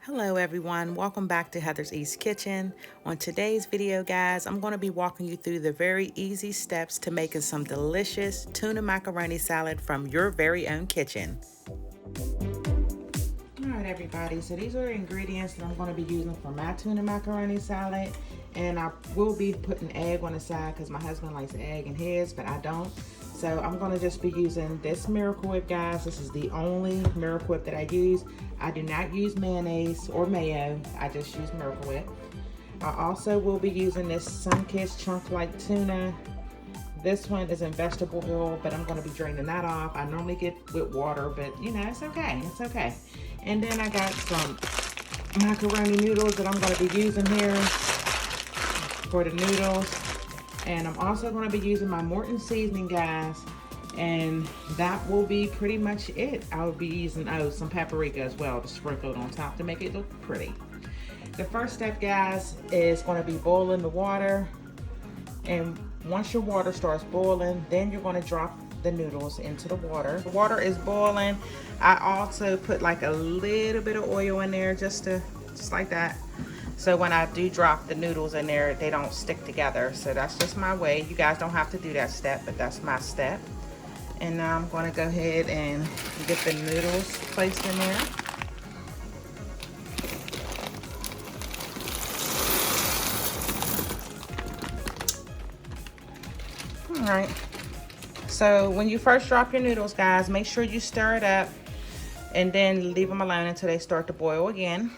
Hello everyone, welcome back to Heather's East Kitchen. On today's video guys, I'm going to be walking you through the very easy steps to making some delicious tuna macaroni salad from your very own kitchen. Alright everybody, so these are the ingredients that I'm going to be using for my tuna macaroni salad. And I will be putting egg on the side because my husband likes egg in his, but I don't. So I'm going to just be using this Miracle Whip, guys. This is the only Miracle Whip that I use. I do not use mayonnaise or mayo. I just use Miracle Whip. I also will be using this sun-kissed chunk-like tuna. This one is in vegetable oil, but I'm going to be draining that off. I normally get with water, but you know, it's okay. It's okay. And then I got some macaroni noodles that I'm going to be using here for the noodles. And I'm also going to be using my Mortan seasoning, guys. And that will be pretty much it. I will be using some paprika as well to sprinkle it on top to make it look pretty. The first step, guys, is going to be boiling the water. And once your water starts boiling, then you're going to drop the noodles into the water. The water is boiling. I also put like a little bit of oil in there just like that. So when I do drop the noodles in there, they don't stick together. So that's just my way. You guys don't have to do that step, but that's my step. And now I'm going to go ahead and get the noodles placed in there. All right. So when you first drop your noodles, guys, make sure you stir it up and then leave them alone until they start to boil again.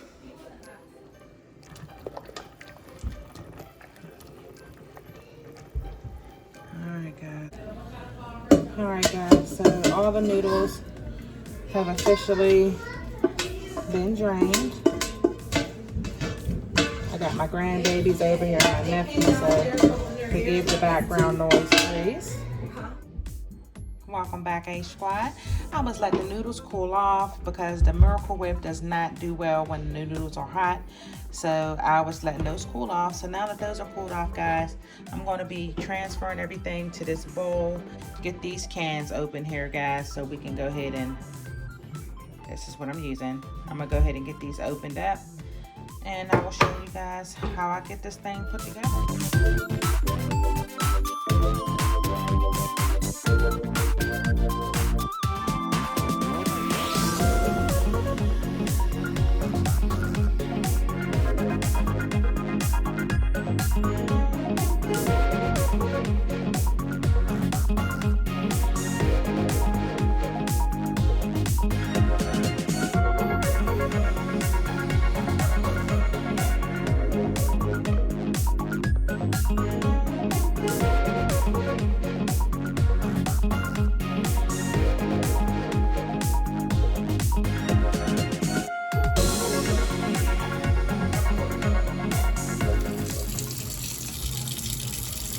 Alright guys, so all the noodles have officially been drained. I got my grandbabies over here, my nephew, so forgive the background noise, please. Welcome back, H Squad. I was letting the noodles cool off because the Miracle Whip does not do well when the noodles are hot. So I was letting those cool off. So now that those are cooled off, guys, I'm going to be transferring everything to this bowl. Get these cans open here, guys, so we can go ahead and, this is what I'm using. I'm going to go ahead and get these opened up. And I will show you guys how I get this thing put together.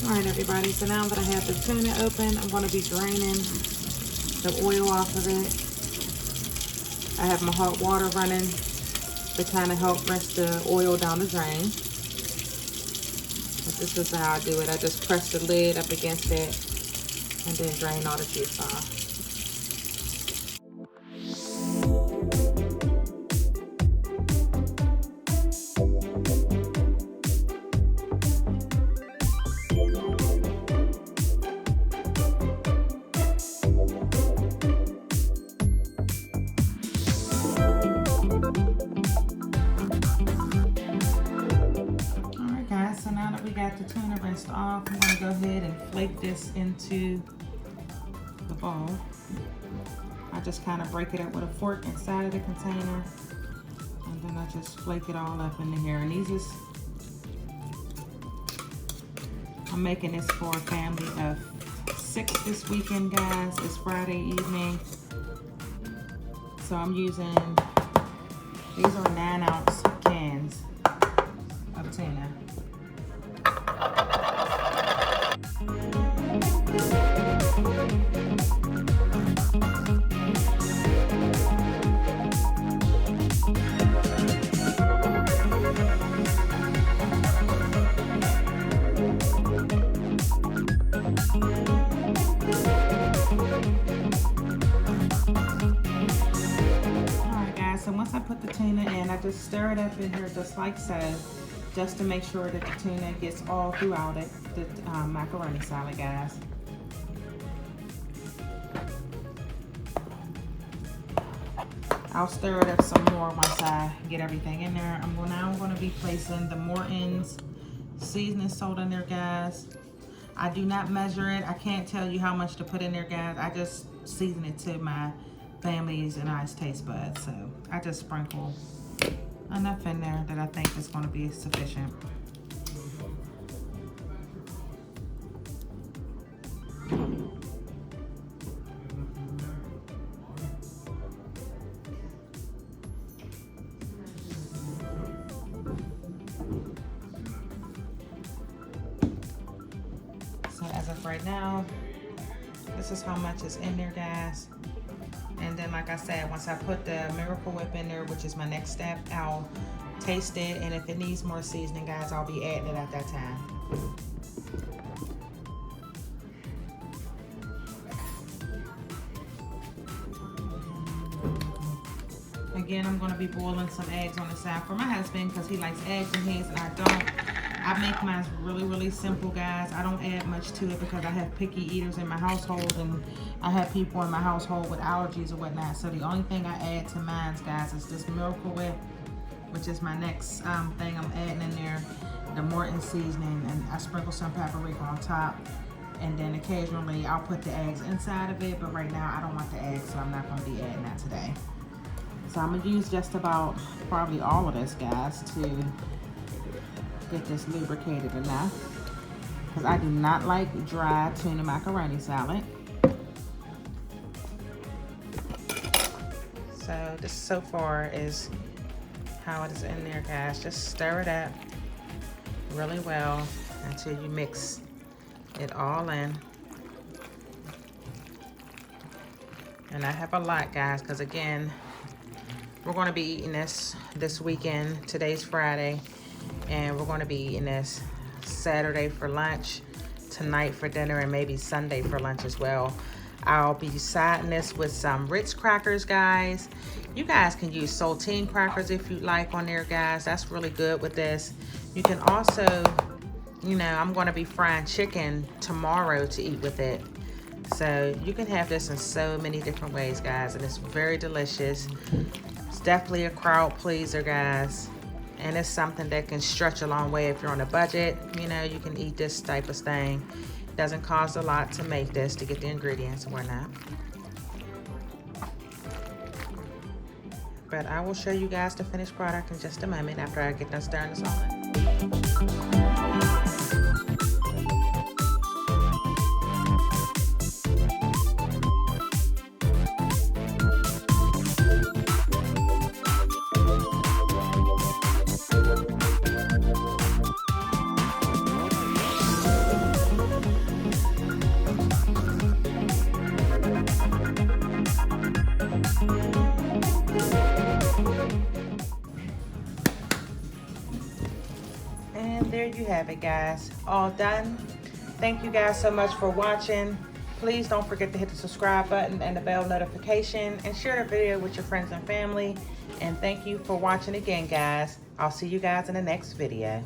Alright everybody, so now that I have the tuna open, I'm going to be draining the oil off of it. I have my hot water running to kind of help rinse the oil down the drain. But this is how I do it. I just press the lid up against it and then drain all the juice off. So now that we got the tuna rinsed off, I'm going to go ahead and flake this into the bowl. I just kind of break it up with a fork inside of the container, and then I just flake it all up into here. And these is, I'm making this for a family of 6 this weekend, guys. It's Friday evening, so I'm using, these are 9-ounce cans of tuna. guys, so once I put the tuna in, I just stir it up in here just like so, just to make sure that the tuna gets all throughout it, the macaroni salad, guys. I'll stir it up some more once I get everything in there. I'm going to be placing the Mortan's seasoning salt in there, guys. I do not measure it. I can't tell you how much to put in there, guys. I just season it to my family's and I's taste buds. So I just sprinkle enough in there that I think is going to be sufficient. So as of right now, this is how much is in there, guys. And then, like I said, once I put the Miracle Whip in there, which is my next step, I'll taste it. And if it needs more seasoning, guys, I'll be adding it at that time. Again, I'm going to be boiling some eggs on the side for my husband because he likes eggs in his and I don't. I make mine really, really simple, guys. I don't add much to it because I have picky eaters in my household and I have people in my household with allergies or whatnot. So the only thing I add to mine, guys, is this Miracle Whip, which is my next thing I'm adding in there, the Mortan seasoning, and I sprinkle some paprika on top. And then occasionally I'll put the eggs inside of it, but right now I don't want the eggs, so I'm not going to be adding that today. So I'm going to use just about probably all of this, guys, to get this lubricated enough, because I do not like dry tuna macaroni salad. So this so far is how it is in there, guys. Just stir it up really well until you mix it all in. And I have a lot, guys, because again, we're going to be eating this weekend. Today's Friday. And we're going to be eating this Saturday for lunch, tonight for dinner, and maybe Sunday for lunch as well. I'll be siding this with some Ritz crackers, guys. You guys can use saltine crackers if you like on there, guys. That's really good with this. You can also, you know, I'm going to be frying chicken tomorrow to eat with it. So you can have this in so many different ways, guys, and it's very delicious. It's definitely a crowd pleaser, guys. And it's something that can stretch a long way if you're on a budget. You know, you can eat this type of thing. It doesn't cost a lot to make this, to get the ingredients and whatnot. But I will show you guys the finished product in just a moment after I get done stirring this all in. There you have it, guys, all done. Thank you guys so much for watching. Please don't forget to hit the subscribe button and the bell notification and share the video with your friends and family. And thank you for watching again, guys. I'll see you guys in the next video.